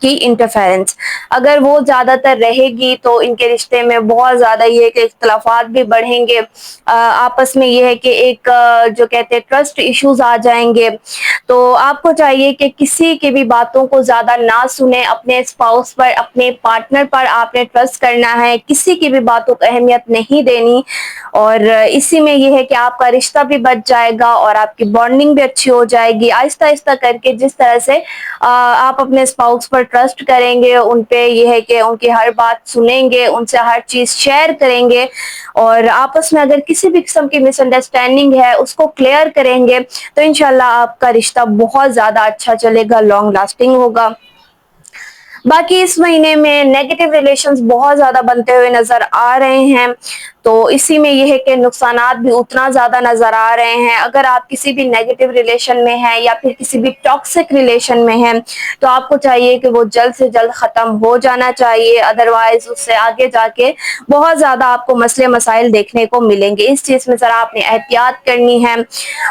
کی انٹرفیرنس اگر وہ زیادہ تر رہے گی تو ان کے رشتے میں بہت زیادہ یہ ہے کہ اختلافات بھی بڑھیں گے، آپس میں یہ ہے کہ ایک جو کہتے ہیں ٹرسٹ ایشوز آ جائیں گے۔ تو آپ کو چاہیے کہ کسی کی بھی باتوں کو زیادہ نہ سنیں، اپنے اسپاؤس پر، اپنے پارٹنر پر آپ نے ٹرسٹ کرنا ہے، کسی کی بھی باتوں کو اہمیت نہیں دینی، اور اسی میں یہ ہے کہ آپ کا رشتہ بھی بچ جائے گا اور آپ کی بانڈنگ بھی اچھی ہو جائے گی۔ آہستہ آہستہ کر کے جس طرح سے آپ اپنے اسپاؤس پر ٹرسٹ کریں گے، ان پہ یہ ہے کہ ان کی ہر بات سنیں گے، ان سے ہر چیز شیئر کریں گے، اور آپس میں اگر کسی بھی قسم کی مس انڈرسٹینڈنگ ہے اس کو کلیئر کریں گے، تو انشاءاللہ آپ کا رشتہ بہت زیادہ اچھا چلے گا، لانگ لاسٹنگ ہوگا۔ باقی اس مہینے میں نیگیٹو ریلیشنز بہت زیادہ بنتے ہوئے نظر آ رہے ہیں، تو اسی میں یہ ہے کہ نقصانات بھی اتنا زیادہ نظر آ رہے ہیں۔ اگر آپ کسی بھی نیگیٹو ریلیشن میں ہیں یا پھر کسی بھی ٹاکسک ریلیشن میں ہیں تو آپ کو چاہیے کہ وہ جلد سے جلد ختم ہو جانا چاہیے، ادروائز اس سے آگے جا کے بہت زیادہ آپ کو مسئلے مسائل دیکھنے کو ملیں گے۔ اس چیز میں ذرا آپ نے احتیاط کرنی ہے،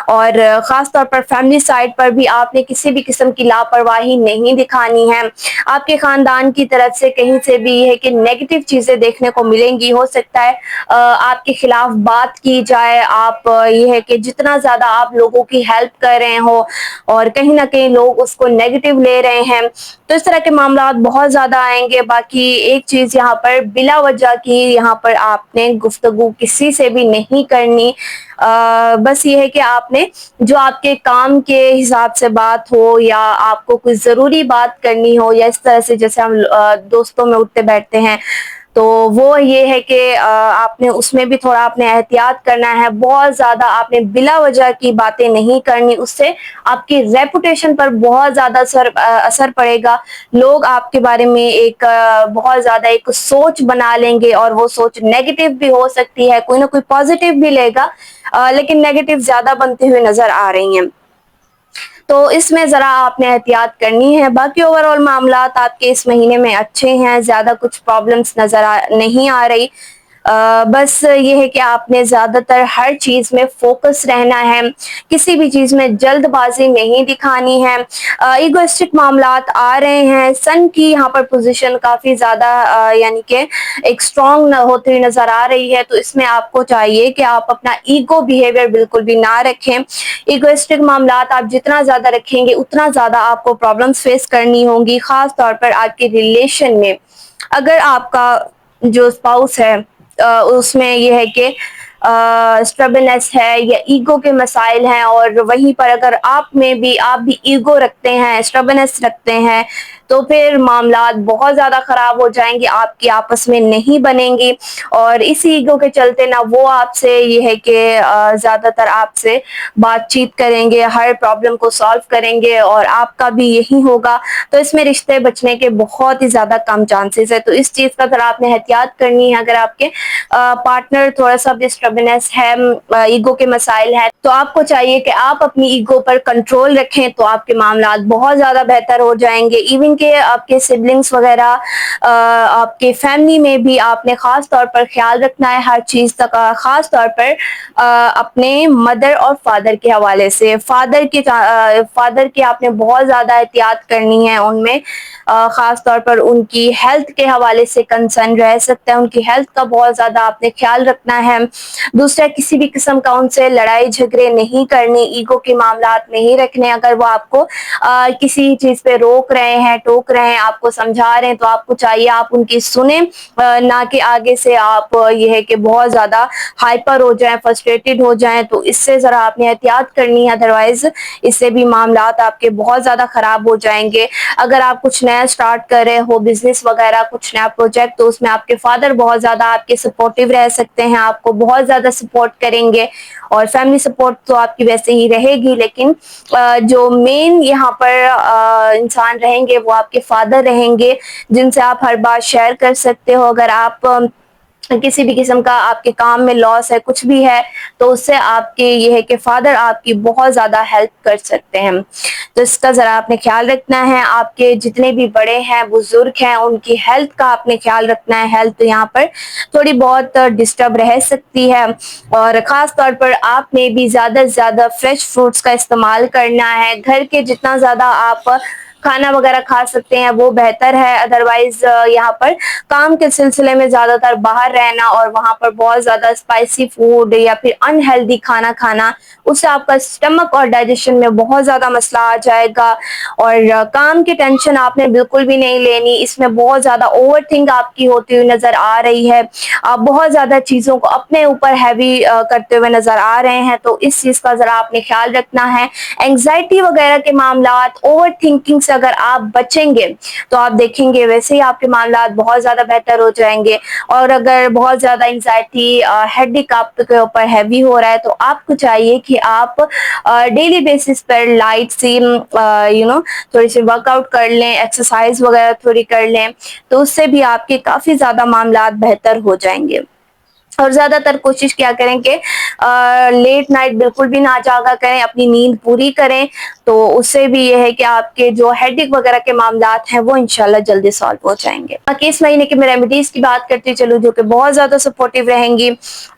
اور خاص طور پر فیملی سائڈ پر بھی آپ نے کسی بھی قسم کی لاپرواہی نہیں دکھانی ہے۔ آپ کے خاندان کی طرف سے کہیں سے بھی یہ ہے کہ نیگیٹو چیزیں دیکھنے کو ملیں گی، ہو سکتا ہے آپ کے خلاف بات کی جائے، آپ یہ ہے کہ جتنا زیادہ آپ لوگوں کی ہیلپ کر رہے ہو اور کہیں نہ کہیں لوگ اس کو نیگیٹو لے رہے ہیں، تو اس طرح کے معاملات بہت زیادہ آئیں گے۔ باقی ایک چیز یہاں پر بلا وجہ کی یہاں پر آپ نے گفتگو کسی سے بھی نہیں کرنی، بس یہ ہے کہ آپ نے جو آپ کے کام کے حساب سے بات ہو یا آپ کو کچھ ضروری بات کرنی ہو، یا اس طرح سے جیسے ہم دوستوں میں اٹھتے بیٹھتے ہیں، تو وہ یہ ہے کہ آپ نے اس میں بھی تھوڑا آپ نے احتیاط کرنا ہے، بہت زیادہ آپ نے بلا وجہ کی باتیں نہیں کرنی، اس سے آپ کی ریپوٹیشن پر بہت زیادہ اثر پڑے گا۔ لوگ آپ کے بارے میں ایک بہت زیادہ ایک سوچ بنا لیں گے، اور وہ سوچ نیگیٹو بھی ہو سکتی ہے، کوئی نہ کوئی پازیٹیو بھی لے گا، لیکن نیگیٹو زیادہ بنتے ہوئے نظر آ رہی ہیں، تو اس میں ذرا آپ نے احتیاط کرنی ہے۔ باقی اوور معاملات آپ کے اس مہینے میں اچھے ہیں، زیادہ کچھ پرابلمس نظر نہیں آ رہی، بس یہ ہے کہ آپ نے زیادہ تر ہر چیز میں فوکس رہنا ہے، کسی بھی چیز میں جلد بازی نہیں دکھانی ہے۔ ایگوئسٹک معاملات آ رہے ہیں، سن کی یہاں پر پوزیشن کافی زیادہ یعنی کہ ایک اسٹرانگ ہوتی ہوئی نظر آ رہی ہے، تو اس میں آپ کو چاہیے کہ آپ اپنا ایگو بیہیویئر بالکل بھی نہ رکھیں۔ ایگوئسٹک معاملات آپ جتنا زیادہ رکھیں گے اتنا زیادہ آپ کو پرابلمس فیس کرنی ہوں گی، خاص طور پر آپ کے ریلیشن میں۔ اگر آپ کا جو اسپاؤس ہے اس میں یہ ہے کہ اسٹربلنس ہے یا ایگو کے مسائل ہیں، اور وہیں پر اگر آپ بھی ایگو رکھتے ہیں، اسٹربلنس رکھتے ہیں، تو پھر معاملات بہت زیادہ خراب ہو جائیں گے، آپ کی آپس میں نہیں بنیں گی، اور اسی ایگو کے چلتے نہ وہ آپ سے یہ ہے کہ زیادہ تر آپ سے بات چیت کریں گے، ہر پرابلم کو سالو کریں گے، اور آپ کا بھی یہی ہوگا، تو اس میں رشتے بچنے کے بہت ہی زیادہ کم چانسز ہے۔ تو اس چیز کا ذرا آپ نے احتیاط کرنی ہے۔ اگر آپ کے پارٹنر تھوڑا سا ڈسٹربنس ہے، ایگو کے مسائل ہے، تو آپ کو چاہیے کہ آپ اپنی ایگو پر کنٹرول رکھیں، تو آپ کے معاملات بہت زیادہ بہتر ہو جائیں گے۔ ایون کہ آپ کے سبلنگس وغیرہ، آپ کے فیملی میں بھی آپ نے خاص طور پر خیال رکھنا ہے ہر چیز تک، خاص طور پر اپنے مدر اور فادر کے حوالے سے، فادر کی آپ نے بہت زیادہ احتیاط کرنی ہے، ان میں خاص طور پر ان کی ہیلتھ کے حوالے سے کنسرن رہ سکتا ہے، ان کی ہیلتھ کا بہت زیادہ آپ نے خیال رکھنا ہے۔ دوسرا، کسی بھی قسم کا ان سے لڑائی جھگڑے نہیں کرنے، ایگو کے معاملات نہیں رکھنے۔ اگر وہ آپ کو کسی چیز پہ روک رہے ہیں، ٹوک رہے ہیں، آپ کو سمجھا رہے ہیں، تو آپ کو چاہیے آپ ان کی سنیں، نہ کہ آگے سے آپ یہ ہے کہ بہت زیادہ ہائپر ہو جائیں، فرسٹریٹڈ ہو جائیں، تو اس سے ذرا آپ نے احتیاط کرنی ہے، ادروائز اس سے بھی معاملات آپ کے بہت زیادہ خراب ہو جائیں گے۔ اگر آپ کچھ نیا اسٹارٹ کر رہے ہو، بزنس وغیرہ کچھ نیا پروجیکٹ، تو اس میں آپ کے فادر بہت زیادہ آپ کے سپورٹیو رہ سکتے ہیں، آپ کو بہت زیادہ سپورٹ کریں گے، اور فیملی سپورٹ تو آپ کی ویسے ہی رہے گی، لیکن جو مین یہاں پر انسان رہیں گے وہ آپ کے فادر رہیں گے، جن سے آپ ہر بات شیئر کر سکتے ہو۔ اگر آپ کسی بھی قسم کا آپ کے کام میں لاس ہے، کچھ بھی ہے، تو اس سے آپ کے یہ ہے کہ فادر آپ کی بہت زیادہ ہیلپ کر سکتے ہیں، تو اس کا ذرا آپ نے خیال رکھنا ہے۔ آپ کے جتنے بھی بڑے ہیں، بزرگ ہیں، ان کی ہیلتھ کا آپ نے خیال رکھنا ہے۔ ہیلتھ یہاں پر تھوڑی بہت ڈسٹرب رہ سکتی ہے، اور خاص طور پر آپ نے بھی زیادہ سے زیادہ فریش فروٹس کا استعمال کرنا ہے۔ گھر کے جتنا زیادہ آپ کھانا وغیرہ کھا سکتے ہیں وہ بہتر ہے. ادروائز یہاں پر کام کے سلسلے میں زیادہ تر باہر رہنا اور وہاں پر بہت زیادہ اسپائسی فوڈ یا پھر انہیلدی کھانا کھانا، اس سے آپ کا اسٹمک اور ڈائجیشن میں بہت زیادہ مسئلہ آ جائے گا. اور کام کی ٹینشن آپ نے بالکل بھی نہیں لینی، اس میں بہت زیادہ اوور تھنک آپ کی ہوتی ہوئی نظر آ رہی ہے. آپ بہت زیادہ چیزوں کو اپنے اوپر ہیوی کرتے ہوئے نظر آ رہے ہیں، تو اس چیز کا ذرا آپ نے خیال رکھنا ہے. اینگزائٹی وغیرہ کے معاملات، اوور تھنکنگ سے اگر آپ بچیں گے تو آپ دیکھیں گے ویسے ہی آپ کے معاملات بہت زیادہ بہتر ہو جائیں گے. اور اگر بہت زیادہ اینگزائٹی ہیڈیک آپ کے اوپر ہیوی ہو رہا ہے تو آپ کو چاہیے کہ آپ ڈیلی بیسس پر لائٹ سی تھوڑی سی ورک آؤٹ کر لیں، ایکسرسائز وغیرہ تھوڑی کر لیں، تو اس سے بھی آپ کے کافی زیادہ معاملات بہتر ہو جائیں گے. اور زیادہ تر کوشش کیا کریں کہ لیٹ نائٹ بالکل بھی نہ جاگا کریں، اپنی نیند پوری کریں، تو اس سے بھی یہ ہے کہ آپ کے جو ہیڈک وغیرہ کے معاملات ہیں وہ انشاءاللہ جلدی سالو ہو جائیں گے. باقی اس مہینے کی میں ریمیڈیز کی بات کرتی چلوں جو کہ بہت زیادہ سپورٹیو رہیں گی.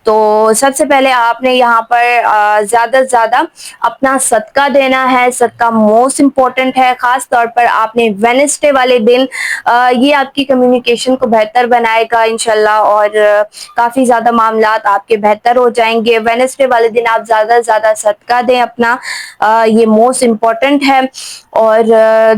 تو سب سے پہلے آپ نے یہاں پر زیادہ سے زیادہ اپنا صدقہ دینا ہے. صدقہ موسٹ امپورٹنٹ ہے، خاص طور پر آپ نے وینسڈے والے دن یہ آپ کی کمیونیکیشن کو بہتر بنائے گا انشاءاللہ، اور کافی زیادہ معاملات آپ کے بہتر ہو جائیں گے. وینسڈے والے دن آپ زیادہ سے زیادہ صدقہ دیں اپنا، یہ موسٹ امپورٹنٹ ہے. اور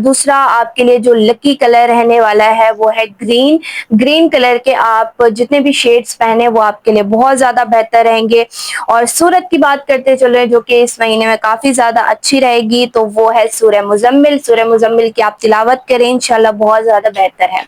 دوسرا آپ کے لیے جو لکی کلر رہنے والا ہے وہ ہے گرین. گرین کلر کے آپ جتنے بھی شیڈز پہنے وہ آپ کے لیے بہت زیادہ بہتر رہیں گے. اور سورت کی بات کرتے چلے جو کہ اس مہینے میں کافی زیادہ اچھی رہے گی، تو وہ ہے سورہ مزمل. سورہ مزمل کی آپ تلاوت کریں، انشاءاللہ بہت زیادہ بہتر ہے.